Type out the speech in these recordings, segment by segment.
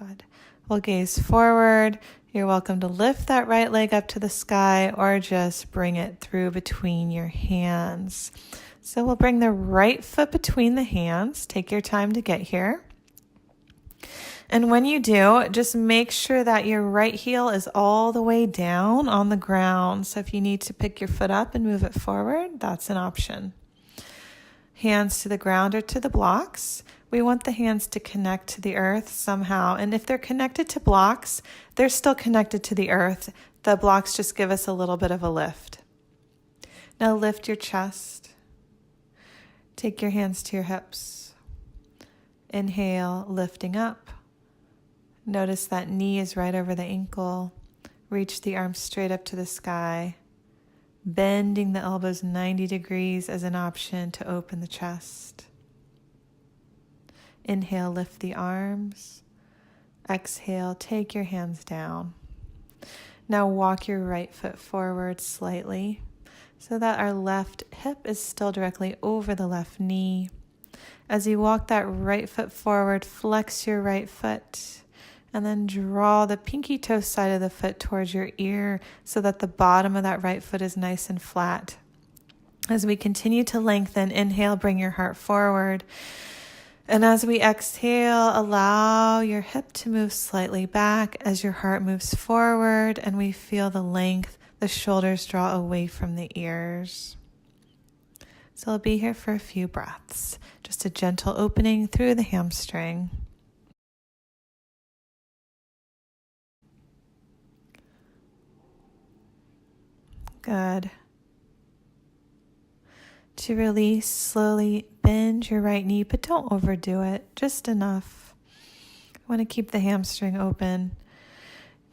Good. We'll gaze forward. You're welcome to lift that right leg up to the sky or just bring it through between your hands. So we'll bring the right foot between the hands. Take your time to get here. And when you do, just make sure that your right heel is all the way down on the ground. So if you need to pick your foot up and move it forward, that's an option. Hands to the ground or to the blocks. We want the hands to connect to the earth somehow. And if they're connected to blocks, they're still connected to the earth. The blocks just give us a little bit of a lift. Now lift your chest. Take your hands to your hips. Inhale, lifting up. Notice that knee is right over the ankle. Reach the arms straight up to the sky. Bending the elbows 90 degrees as an option to open the chest. Inhale, lift the arms. Exhale, take your hands down. Now walk your right foot forward slightly so that our left hip is still directly over the left knee. As you walk that right foot forward, flex your right foot. And then draw the pinky toe side of the foot towards your ear so that the bottom of that right foot is nice and flat. As we continue to lengthen, inhale, bring your heart forward. And as we exhale, allow your hip to move slightly back as your heart moves forward and we feel the length, the shoulders draw away from the ears. So I'll be here for a few breaths. Just a gentle opening through the hamstring. Good. To release, slowly bend your right knee, but don't overdo it, just enough. I want to keep the hamstring open.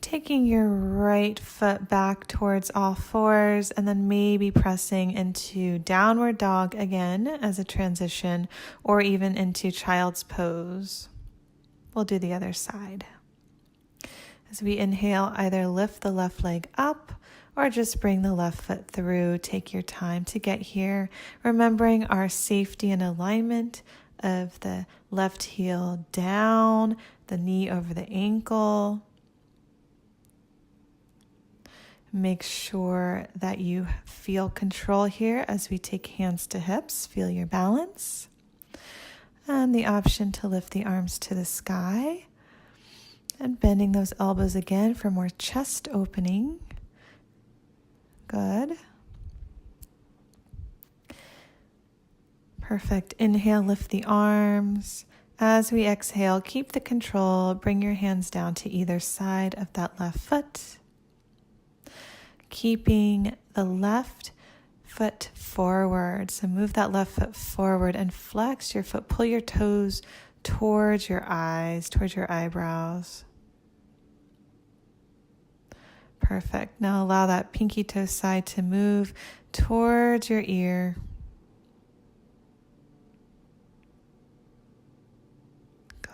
Taking your right foot back towards all fours and then maybe pressing into downward dog again as a transition or even into child's pose. We'll do the other side. As we inhale, either lift the left leg up or just bring the left foot through. Take your time to get here, remembering our safety and alignment of the left heel down, the knee over the ankle. Make sure that you feel control here as we take hands to hips. Feel your balance. And the option to lift the arms to the sky. And bending those elbows again for more chest opening. Good. Perfect. Inhale, lift the arms. As we exhale, keep the control. Bring your hands down to either side of that left foot. Keeping the left foot forward. So move that left foot forward and flex your foot. Pull your toes towards your eyes, towards your eyebrows. Perfect. Now allow that pinky toe side to move towards your ear.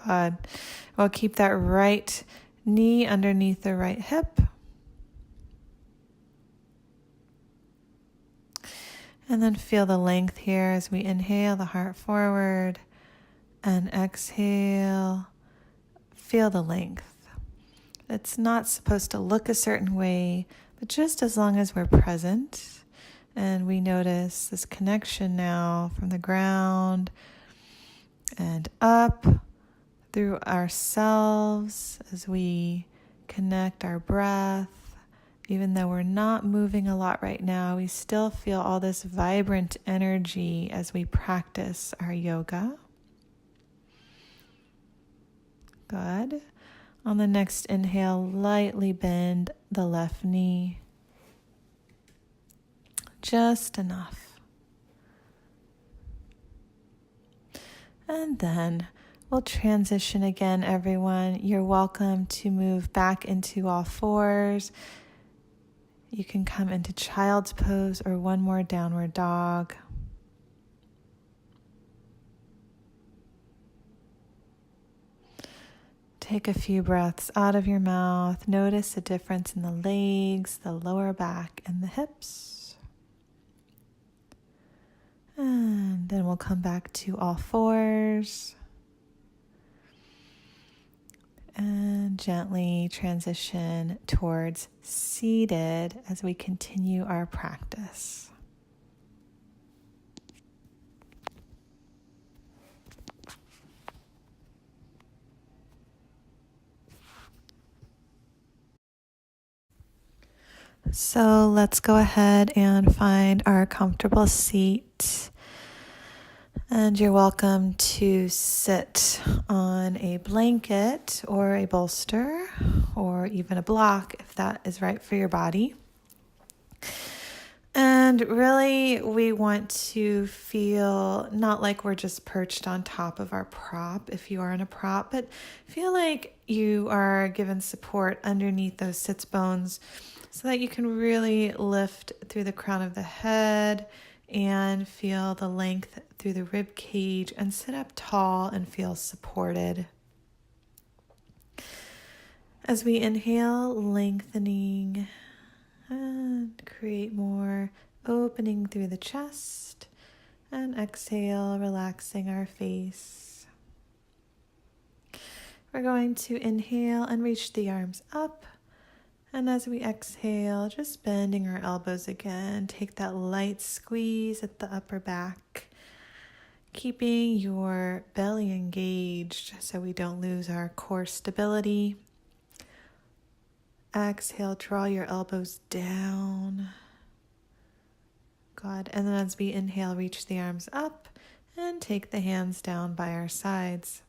Good. We'll keep that right knee underneath the right hip. And then feel the length here as we inhale the heart forward and exhale. Feel the length. It's not supposed to look a certain way, but just as long as we're present and we notice this connection now from the ground and up through ourselves as we connect our breath. Even though we're not moving a lot right now, we still feel all this vibrant energy as we practice our yoga. Good. On the next inhale, lightly bend the left knee. Just enough. And then we'll transition again, everyone. You're welcome to move back into all fours. You can come into child's pose or one more downward dog. Take a few breaths out of your mouth. Notice the difference in the legs, the lower back, and the hips. And then we'll come back to all fours. And and gently transition towards seated as we continue our practice. So let's go ahead and find our comfortable seat. And you're welcome to sit on a blanket or a bolster or even a block if that is right for your body. And really, we want to feel not like we're just perched on top of our prop if you are in a prop, but feel like you are given support underneath those sits bones so that you can really lift through the crown of the head and feel the length through the rib cage and sit up tall and feel supported. As we inhale, lengthening and create more opening through the chest, and exhale, relaxing our face. We're going to inhale and reach the arms up. And as we exhale, just bending our elbows again, take that light squeeze at the upper back, keeping your belly engaged so we don't lose our core stability. Exhale, draw your elbows down. Good. And then as we inhale, reach the arms up and take the hands down by our sides.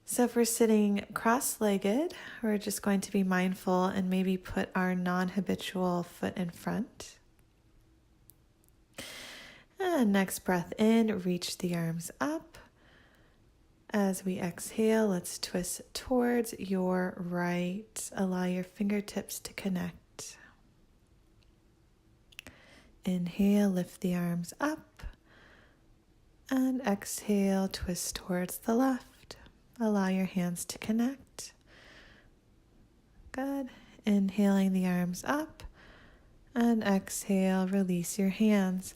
So if we're sitting cross-legged, we're just going to be mindful and maybe put our non-habitual foot in front. And next breath in, reach the arms up. As we exhale, let's twist towards your right. Allow your fingertips to connect. Inhale, lift the arms up. And exhale, twist towards the left. Allow your hands to connect. Good. Inhaling the arms up. And exhale, release your hands.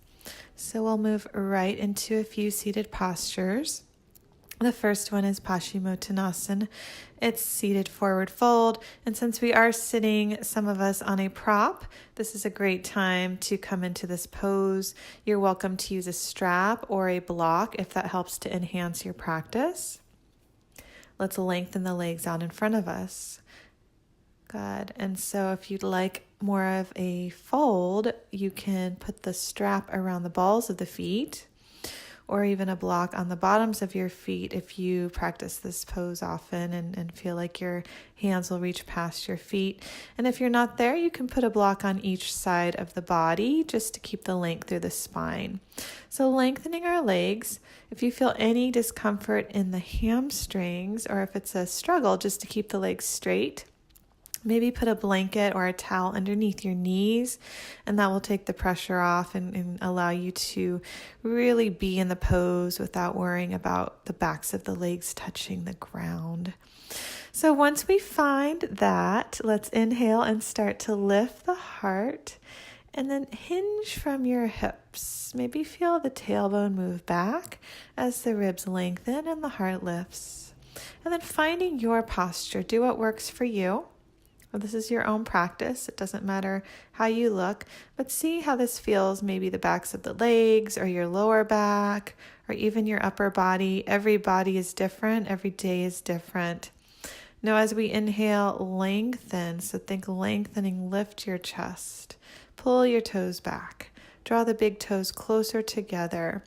So we'll move right into a few seated postures. The first one is Paschimottanasana. It's seated forward fold. And since we are sitting, some of us, on a prop, this is a great time to come into this pose. You're welcome to use a strap or a block if that helps to enhance your practice. Let's lengthen the legs out in front of us. Good. And so if you'd like more of a fold, you can put the strap around the balls of the feet, or even a block on the bottoms of your feet if you practice this pose often and feel like your hands will reach past your feet. And if you're not there, you can put a block on each side of the body just to keep the length through the spine. So lengthening our legs. If you feel any discomfort in the hamstrings, or if it's a struggle just to keep the legs straight, maybe put a blanket or a towel underneath your knees, and that will take the pressure off and allow you to really be in the pose without worrying about the backs of the legs touching the ground. So once we find that, let's inhale and start to lift the heart, and then hinge from your hips. Maybe feel the tailbone move back as the ribs lengthen and the heart lifts. And then finding your posture. Do what works for you. Well, this is your own practice. It doesn't matter how you look, but see how this feels, maybe the backs of the legs or your lower back or even your upper body. Every body is different. Every day is different. Now, as we inhale, lengthen. So think lengthening, lift your chest. Pull your toes back. Draw the big toes closer together.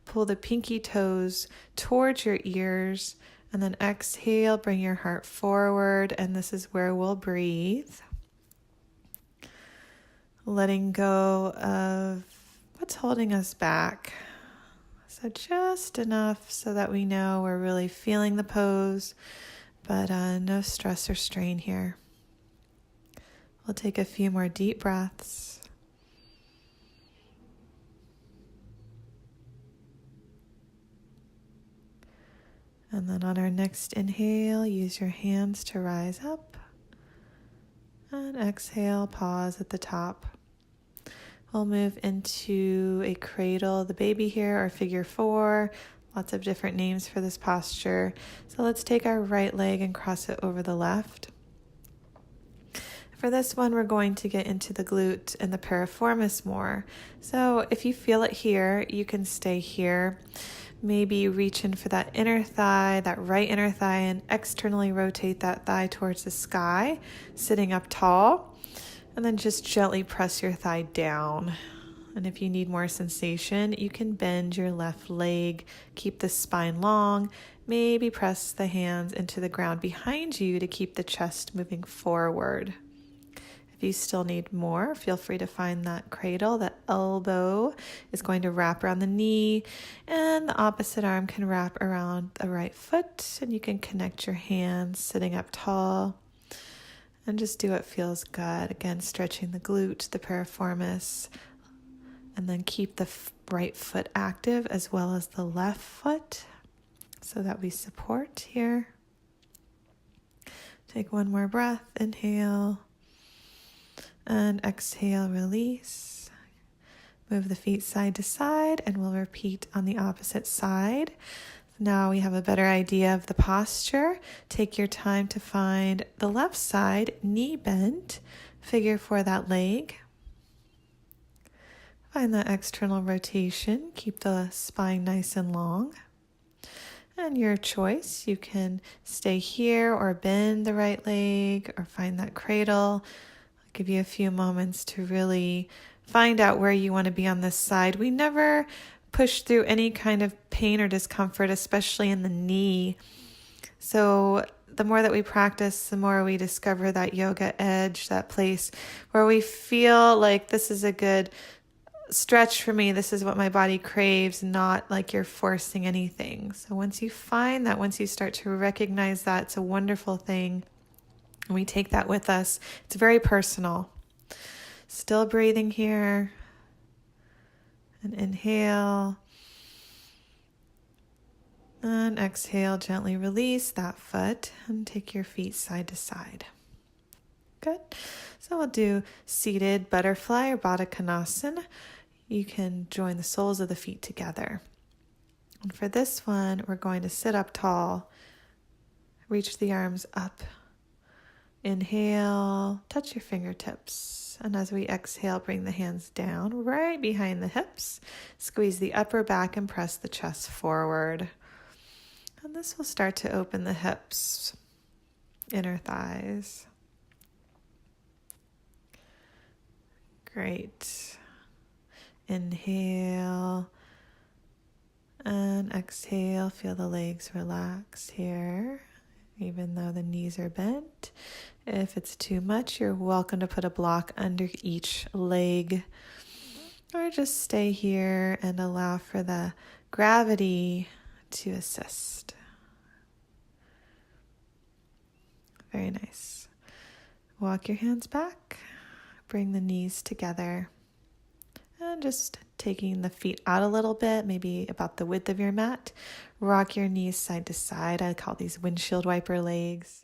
Pull the pinky toes towards your ears. And then exhale, bring your heart forward, and this is where we'll breathe. Letting go of what's holding us back. So just enough so that we know we're really feeling the pose, but no stress or strain here. We'll take a few more deep breaths. And then on our next inhale, use your hands to rise up. And exhale, pause at the top. We'll move into a cradle, the baby here, or figure 4. Lots of different names for this posture. So let's take our right leg and cross it over the left. For this one, we're going to get into the glute and the piriformis more. So if you feel it here, you can stay here. Maybe reach in for that inner thigh, that right inner thigh, and externally rotate that thigh towards the sky, sitting up tall. And then just gently press your thigh down. And if you need more sensation, you can bend your left leg, keep the spine long, maybe press the hands into the ground behind you to keep the chest moving forward. If you still need more, feel free to find that cradle. The elbow is going to wrap around the knee, and the opposite arm can wrap around the right foot, and you can connect your hands sitting up tall. And just do what feels good. Again, stretching the glute, the piriformis, and then keep the right foot active as well as the left foot so that we support here. Take one more breath. Inhale. And exhale, release. Move the feet side to side, and we'll repeat on the opposite side. Now we have a better idea of the posture. Take your time to find the left side, knee bent, figure for that leg. Find that external rotation. Keep the spine nice and long. And your choice, you can stay here or bend the right leg or find that cradle. I'll give you a few moments to really find out where you want to be on this side. We never push through any kind of pain or discomfort, especially in the knee. So the more that we practice, the more we discover that yoga edge, that place where we feel like this is a good stretch for me. This is what my body craves, not like you're forcing anything. So once you find that, once you start to recognize that, it's a wonderful thing. And we take that with us. It's very personal. Still breathing here. And inhale. And exhale, gently release that foot and take your feet side to side. Good. So we'll do seated butterfly or Baddha Konasana. You can join the soles of the feet together. And for this one, we're going to sit up tall. Reach the arms up. Inhale, touch your fingertips. And as we exhale, bring the hands down right behind the hips. Squeeze the upper back and press the chest forward. And this will start to open the hips, inner thighs. Great. Inhale and exhale. Feel the legs relax here, even though the knees are bent. If it's too much, you're welcome to put a block under each leg, or just stay here and allow for the gravity to assist. Very nice. Walk your hands back, bring the knees together, and just taking the feet out a little bit, maybe about the width of your mat. Rock your knees side to side. I call these windshield wiper legs.